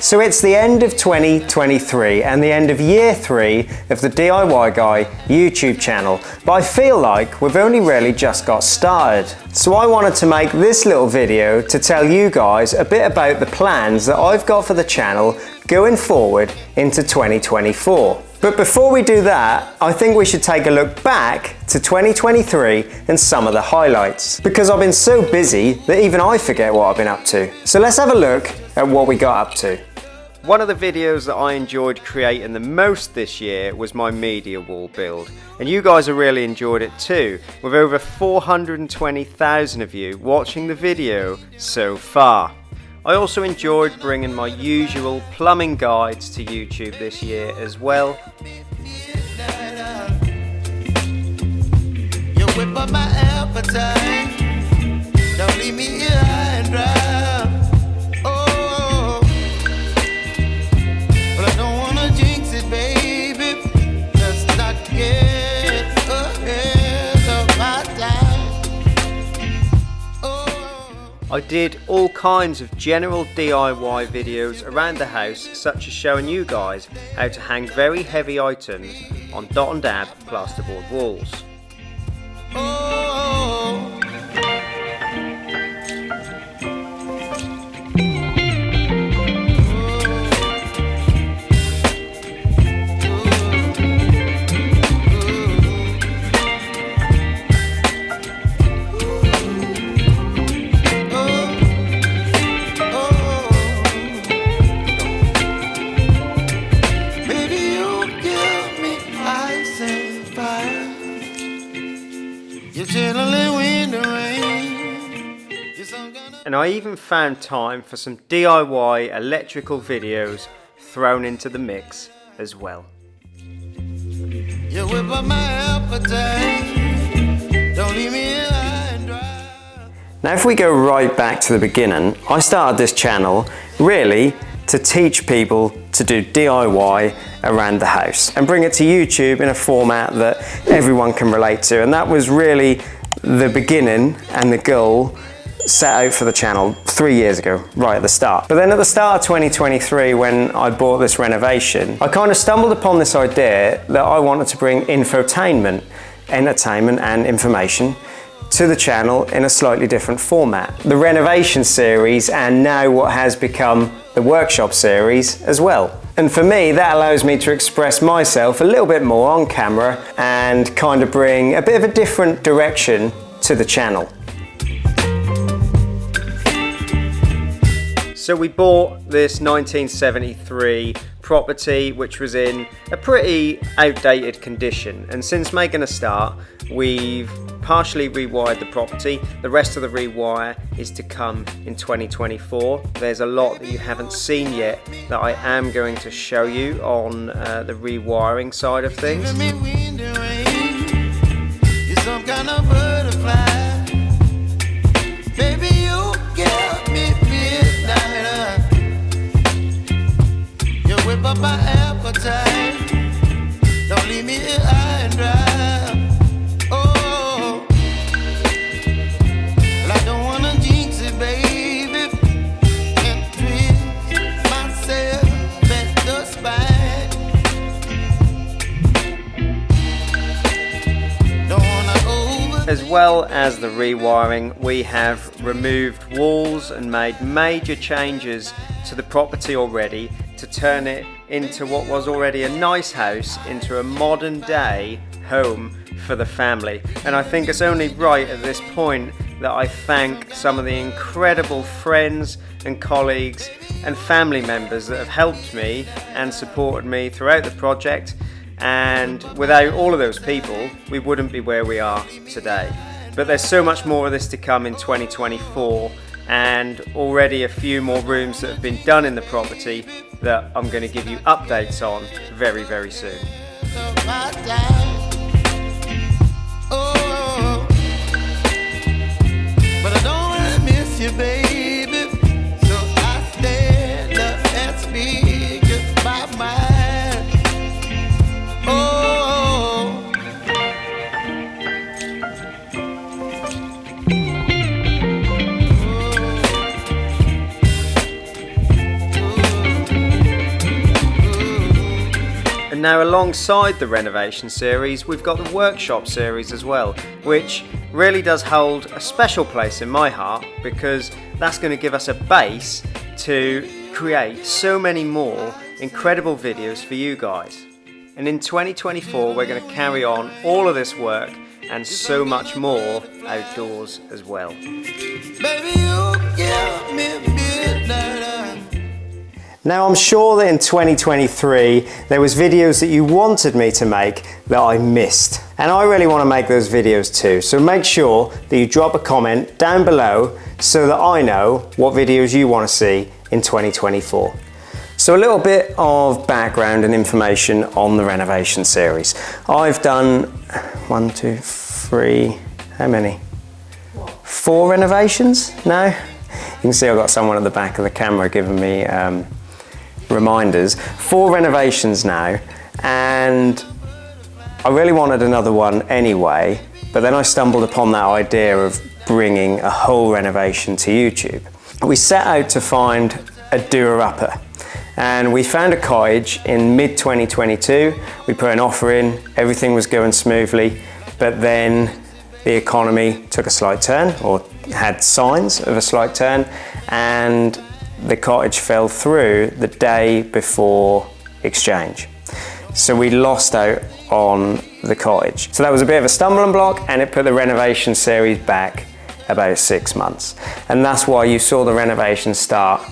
So it's the end of 2023 and the end of year 3 of the DIY Guy YouTube channel, but I feel like we've only really just got started. So I wanted to make this little video to tell you guys a bit about the plans that I've got for the channel going forward into 2024. But before we do that, I think we should take a look back to 2023 and some of the highlights, because I've been so busy that even I forget what I've been up to. So let's have a look at what we got up to. One of the videos that I enjoyed creating the most this year was my media wall build, and you guys have really enjoyed it too, with over 420,000 of you watching the video so far. I also enjoyed bringing my usual plumbing guides to YouTube this year as well. You whip up my appetite. Don't leave me here high and dry. Oh, but I don't wanna jinx it, baby. Let's not get ahead of my time. Oh. I did all kinds of general DIY videos around the house, such as showing you guys how to hang very heavy items on dot and dab plasterboard walls. And I even found time for some DIY electrical videos thrown into the mix as well. You whip up my appetite. Don't leave me high and dry. Now if we go right back to the beginning, I started this channel really to teach people to do DIY around the house and bring it to YouTube in a format that everyone can relate to, and that was really the beginning and the goal set out for the channel 3 years ago, right at the start. But then at the start of 2023, when I bought this renovation, I kind of stumbled upon this idea that I wanted to bring infotainment, entertainment and information to the channel in a slightly different format. The renovation series, and now what has become the workshop series as well. And for me, that allows me to express myself a little bit more on camera and kind of bring a bit of a different direction to the channel. So we bought this 1973 property, which was in a pretty outdated condition, and since making a start, we've partially rewired the property. The rest of the rewire is to come in 2024. There's a lot that you haven't seen yet that I am going to show you on the rewiring side of things. Up my appetite. Don't leave me here high and dry. Oh, well, I don't wanna jinx it, baby, and twist myself at the spine. Don't wanna As well as the rewiring, we have removed walls and made major changes to the property already to turn it into what was already a nice house into a modern day home for the family. And I think it's only right at this point that I thank some of the incredible friends and colleagues and family members that have helped me and supported me throughout the project, and without all of those people we wouldn't be where we are today. But there's so much more of this to come in 2024, and already a few more rooms that have been done in the property that I'm going to give you updates on very, very soon. Oh, but I don't want to miss you, baby, so I stand up and speak my mind. Oh. Now, alongside the renovation series, we've got the workshop series as well, which really does hold a special place in my heart, because that's going to give us a base to create so many more incredible videos for you guys. And in 2024, we're going to carry on all of this work and so much more outdoors as well. Baby, you give me midnight. Now, I'm sure that in 2023 there was videos that you wanted me to make that I missed, and I really want to make those videos too. So make sure that you drop a comment down below so that I know what videos you want to see in 2024. So a little bit of background and information on the renovation series. I've done 1, 2, 3, how many? 4 renovations now. You can see I've got someone at the back of the camera giving me reminders. 4 renovations now, and I really wanted another one anyway, but then I stumbled upon that idea of bringing a whole renovation to YouTube. We set out to find a doer-upper, and we found a cottage in mid-2022. We put an offer in, everything was going smoothly, but then the economy took a slight turn, or had signs of a slight turn, and the cottage fell through the day before exchange. So we lost out on the cottage. So that was a bit of a stumbling block, and it put the renovation series back about 6 months. And that's why you saw the renovation start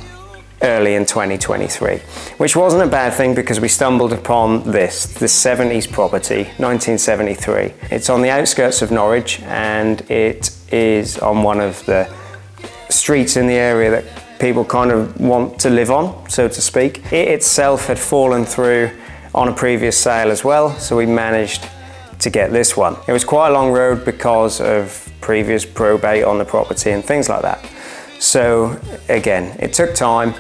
early in 2023, which wasn't a bad thing, because we stumbled upon this 70s property, 1973. It's on the outskirts of Norwich, and it is on one of the streets in the area that people kind of want to live on, so to speak. It itself had fallen through on a previous sale as well, so we managed to get this one. It was quite a long road because of previous probate on the property and things like that. So again, it took time,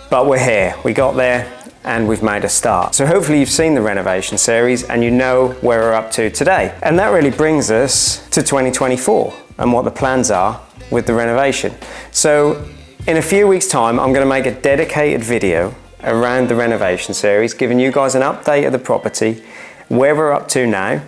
but we're here. We got there and we've made a start. So hopefully you've seen the renovation series and you know where we're up to today. And that really brings us to 2024 and what the plans are with the renovation. So in a few weeks' time, I'm going to make a dedicated video around the renovation series, giving you guys an update of the property, where we're up to now,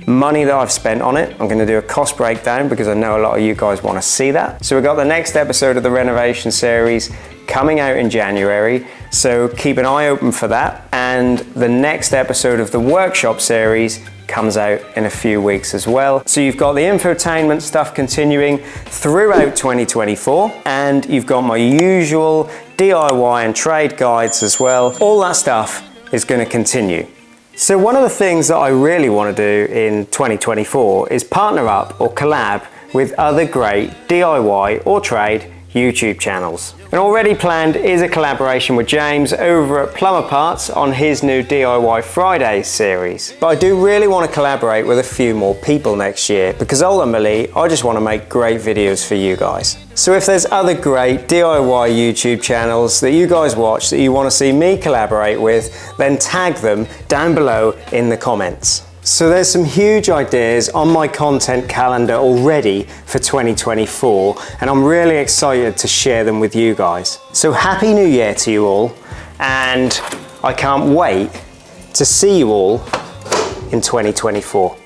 money that I've spent on it. I'm going to do a cost breakdown because I know a lot of you guys want to see that. So we've got the next episode of the renovation series coming out in January, so keep an eye open for that. And the next episode of the workshop series comes out in a few weeks as well. So you've got the infotainment stuff continuing throughout 2024, and you've got my usual DIY and trade guides as well. All that stuff is going to continue. So one of the things that I really want to do in 2024 is partner up or collab with other great DIY or trade YouTube channels. And already planned is a collaboration with James over at Plumber Parts on his new DIY Fridays series. But I do really want to collaborate with a few more people next year, because ultimately I just want to make great videos for you guys. So if there's other great DIY YouTube channels that you guys watch that you want to see me collaborate with, then tag them down below in the comments. So there's some huge ideas on my content calendar already for 2024, and I'm really excited to share them with you guys. So Happy New Year to you all, and I can't wait to see you all in 2024.